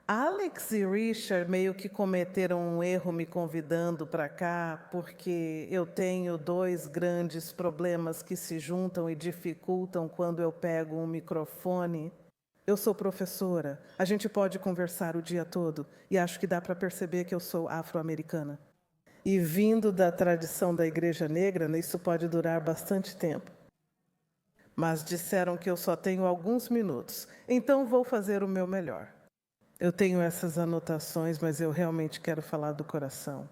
Alex e Richard meio que cometeram um erro me convidando para cá, porque eu tenho dois grandes problemas que se juntam e dificultam quando eu pego um microfone. Eu sou professora, a gente pode conversar o dia todo, e acho que dá para perceber que eu sou afro-americana. E vindo da tradição da Igreja Negra, isso pode durar bastante tempo. Mas disseram que eu só tenho alguns minutos, então vou fazer o meu melhor. Eu tenho essas anotações, mas eu realmente quero falar do coração.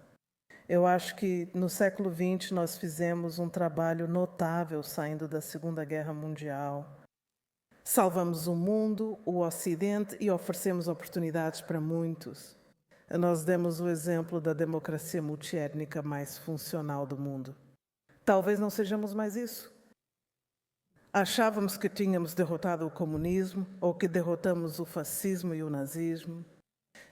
Eu acho que no século XX nós fizemos um trabalho notável saindo da Segunda Guerra Mundial. Salvamos o mundo, o Ocidente e oferecemos oportunidades para muitos. Nós demos o exemplo da democracia multiétnica mais funcional do mundo. Talvez não sejamos mais isso. Achávamos que tínhamos derrotado o comunismo ou que derrotamos o fascismo e o nazismo.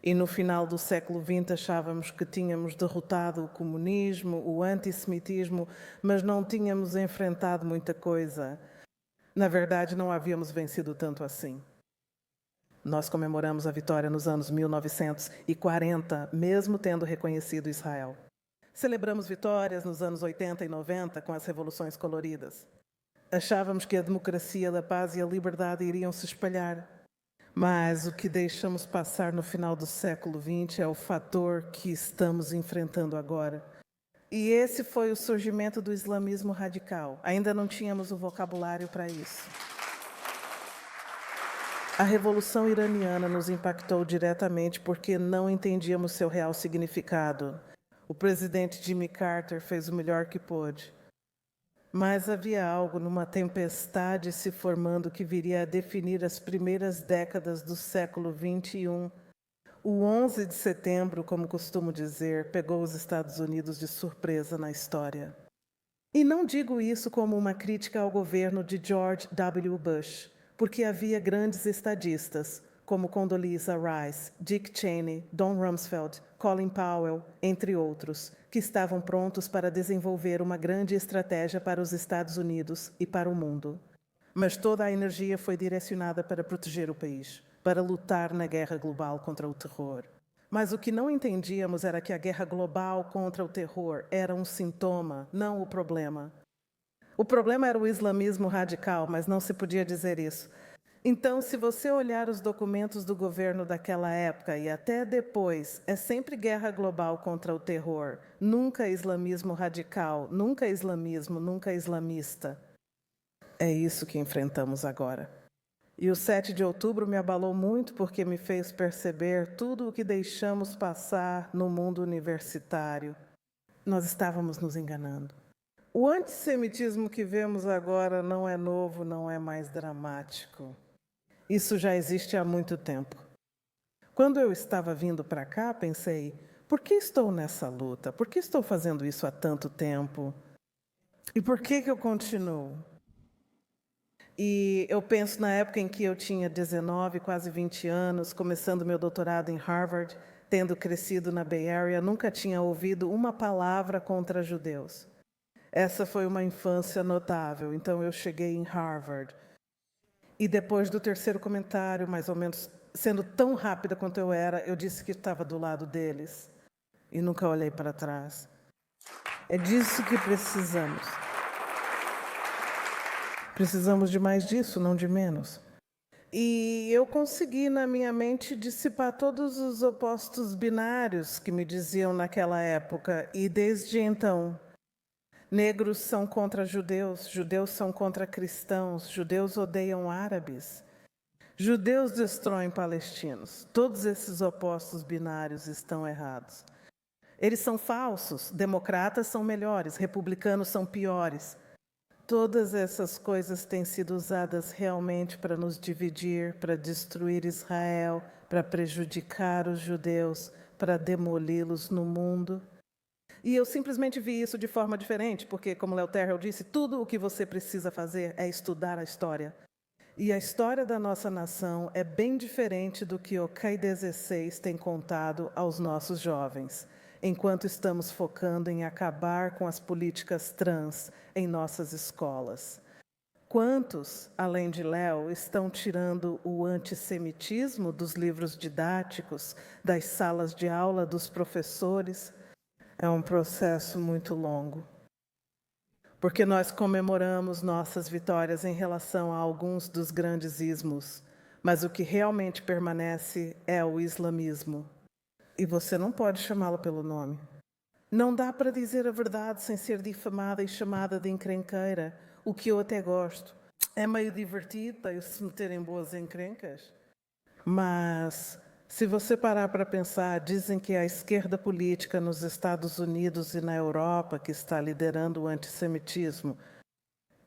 E no final do século XX achávamos que tínhamos derrotado o comunismo, o antissemitismo, mas não tínhamos enfrentado muita coisa. Na verdade, não havíamos vencido tanto assim. Nós comemoramos a vitória nos anos 1940, mesmo tendo reconhecido Israel. Celebramos vitórias nos anos 80 e 90 com as revoluções coloridas. Achávamos que a democracia, a paz e a liberdade iriam se espalhar. Mas o que deixamos passar no final do século XX é o fator que estamos enfrentando agora. E esse foi o surgimento do islamismo radical. Ainda não tínhamos o vocabulário para isso. A Revolução Iraniana nos impactou diretamente porque não entendíamos seu real significado. O presidente Jimmy Carter fez o melhor que pôde. Mas havia algo numa tempestade se formando que viria a definir as primeiras décadas do século XXI. O 11 de setembro, como costumo dizer, pegou os Estados Unidos de surpresa na história. E não digo isso como uma crítica ao governo de George W. Bush, porque havia grandes estadistas, como Condoleezza Rice, Dick Cheney, Don Rumsfeld, Colin Powell, entre outros, que estavam prontos para desenvolver uma grande estratégia para os Estados Unidos e para o mundo. Mas toda a energia foi direcionada para proteger o país, para lutar na guerra global contra o terror. Mas o que não entendíamos era que a guerra global contra o terror era um sintoma, não o problema. O problema era o islamismo radical, mas não se podia dizer isso. Então, se você olhar os documentos do governo daquela época e até depois, é sempre guerra global contra o terror, nunca islamismo radical, nunca islamismo, nunca islamista. É isso que enfrentamos agora. E o 7 de outubro me abalou muito porque me fez perceber tudo o que deixamos passar no mundo universitário. Nós estávamos nos enganando. O antissemitismo que vemos agora não é novo, não é mais dramático. Isso já existe há muito tempo. Quando eu estava vindo para cá, pensei, por que estou nessa luta? Por que estou fazendo isso há tanto tempo? E por que eu continuo? E eu penso na época em que eu tinha 19, quase 20 anos, começando meu doutorado em Harvard, tendo crescido na Bay Area, nunca tinha ouvido uma palavra contra judeus. Essa foi uma infância notável, então eu cheguei em Harvard. E depois do terceiro comentário, mais ou menos, sendo tão rápida quanto eu era, eu disse que estava do lado deles e nunca olhei para trás. É disso que precisamos. Precisamos de mais disso, não de menos. E eu consegui, na minha mente, dissipar todos os opostos binários que me diziam naquela época. E desde então, negros são contra judeus, judeus são contra cristãos, judeus odeiam árabes, judeus destroem palestinos. Todos esses opostos binários estão errados. Eles são falsos, democratas são melhores, republicanos são piores. Todas essas coisas têm sido usadas realmente para nos dividir, para destruir Israel, para prejudicar os judeus, para demoli-los no mundo. E eu simplesmente vi isso de forma diferente, porque, como Léo Terrell disse, tudo o que você precisa fazer é estudar a história. E a história da nossa nação é bem diferente do que o CAI-16 tem contado aos nossos jovens, enquanto estamos focando em acabar com as políticas trans em nossas escolas. Quantos, além de Léo, estão tirando o antissemitismo dos livros didáticos, das salas de aula dos professores? É um processo muito longo. Porque nós comemoramos nossas vitórias em relação a alguns dos grandes ismos, mas o que realmente permanece é o islamismo. E você não pode chamá-lo pelo nome. Não dá para dizer a verdade sem ser difamada e chamada de encrenqueira, o que eu até gosto. É meio divertido se meter em boas encrencas. Mas, se você parar para pensar, dizem que é a esquerda política nos Estados Unidos e na Europa que está liderando o antissemitismo.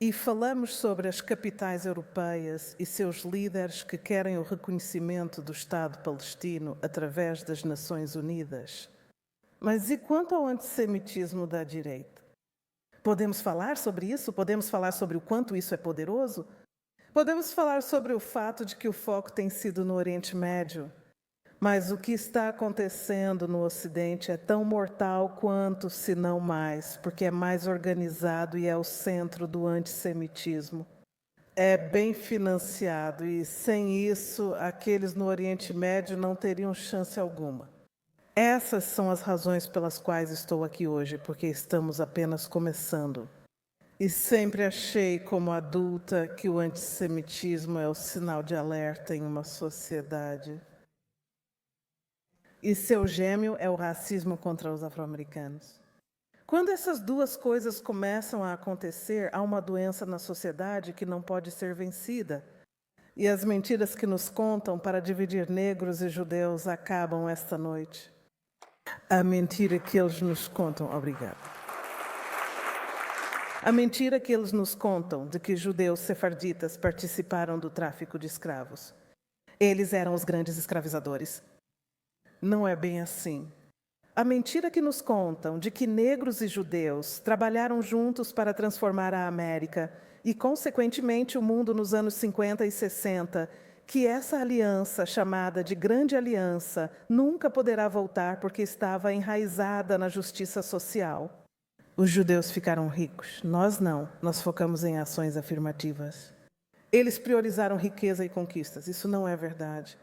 E falamos sobre as capitais europeias e seus líderes que querem o reconhecimento do Estado palestino através das Nações Unidas. Mas e quanto ao antissemitismo da direita? Podemos falar sobre isso? Podemos falar sobre o quanto isso é poderoso? Podemos falar sobre o fato de que o foco tem sido no Oriente Médio, mas o que está acontecendo no Ocidente é tão mortal quanto, se não mais, porque é mais organizado e é o centro do antissemitismo. É bem financiado e, sem isso, aqueles no Oriente Médio não teriam chance alguma. Essas são as razões pelas quais estou aqui hoje, porque estamos apenas começando. E sempre achei, como adulta, que o antissemitismo é o sinal de alerta em uma sociedade. E seu gêmeo é o racismo contra os afro-americanos. Quando essas duas coisas começam a acontecer, há uma doença na sociedade que não pode ser vencida. E as mentiras que nos contam para dividir negros e judeus acabam esta noite. A mentira que eles nos contam... Obrigada. A mentira que eles nos contam de que judeus sefarditas participaram do tráfico de escravos. Eles eram os grandes escravizadores. Não é bem assim. A mentira que nos contam de que negros e judeus trabalharam juntos para transformar a América e, consequentemente, o mundo nos anos 50 e 60, que essa aliança, chamada de Grande Aliança, nunca poderá voltar porque estava enraizada na justiça social. Os judeus ficaram ricos, nós não, nós focamos em ações afirmativas. Eles priorizaram riqueza e conquistas, isso não é verdade.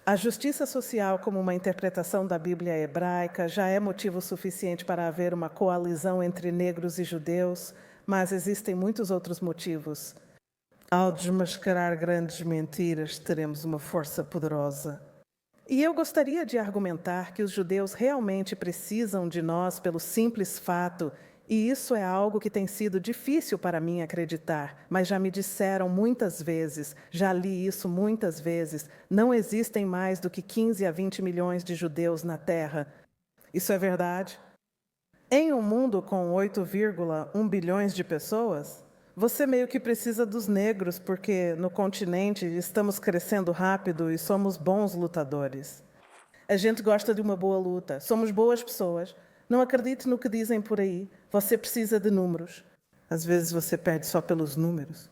A justiça social, como uma interpretação da Bíblia hebraica, já é motivo suficiente para haver uma coalizão entre negros e judeus, mas existem muitos outros motivos. Ao desmascarar grandes mentiras, teremos uma força poderosa. E eu gostaria de argumentar que os judeus realmente precisam de nós pelo simples fato, e isso é algo que tem sido difícil para mim acreditar, mas já me disseram muitas vezes, já li isso muitas vezes, não existem mais do que 15 a 20 milhões de judeus na Terra. Isso é verdade? Em um mundo com 8,1 bilhões de pessoas, você meio que precisa dos negros, porque no continente estamos crescendo rápido e somos bons lutadores. A gente gosta de uma boa luta, somos boas pessoas. Não acredite no que dizem por aí, você precisa de números. Às vezes você perde só pelos números.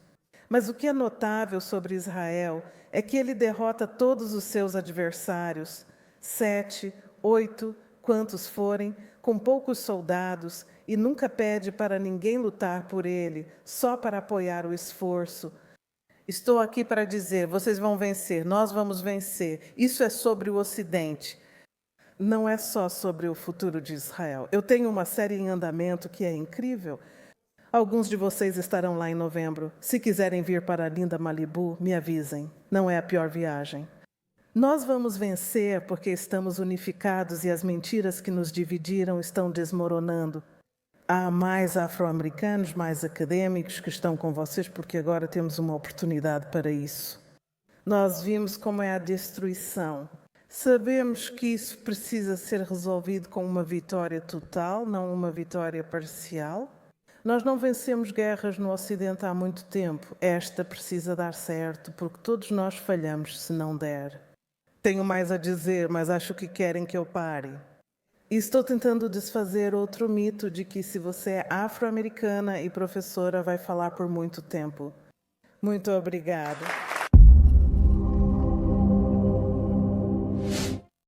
Mas o que é notável sobre Israel é que ele derrota todos os seus adversários, 7, 8, quantos forem, com poucos soldados, e nunca pede para ninguém lutar por ele, só para apoiar o esforço. Estou aqui para dizer, vocês vão vencer, nós vamos vencer. Isso é sobre o Ocidente. Não é só sobre o futuro de Israel. Eu tenho uma série em andamento que é incrível. Alguns de vocês estarão lá em novembro. Se quiserem vir para a linda Malibu, me avisem. Não é a pior viagem. Nós vamos vencer porque estamos unificados e as mentiras que nos dividiram estão desmoronando. Há mais afro-americanos, mais acadêmicos que estão com vocês porque agora temos uma oportunidade para isso. Nós vimos como é a destruição. Sabemos que isso precisa ser resolvido com uma vitória total, não uma vitória parcial. Nós não vencemos guerras no Ocidente há muito tempo. Esta precisa dar certo, porque todos nós falhamos se não der. Tenho mais a dizer, mas acho que querem que eu pare. E estou tentando desfazer outro mito de que se você é afro-americana e professora, vai falar por muito tempo. Muito obrigada.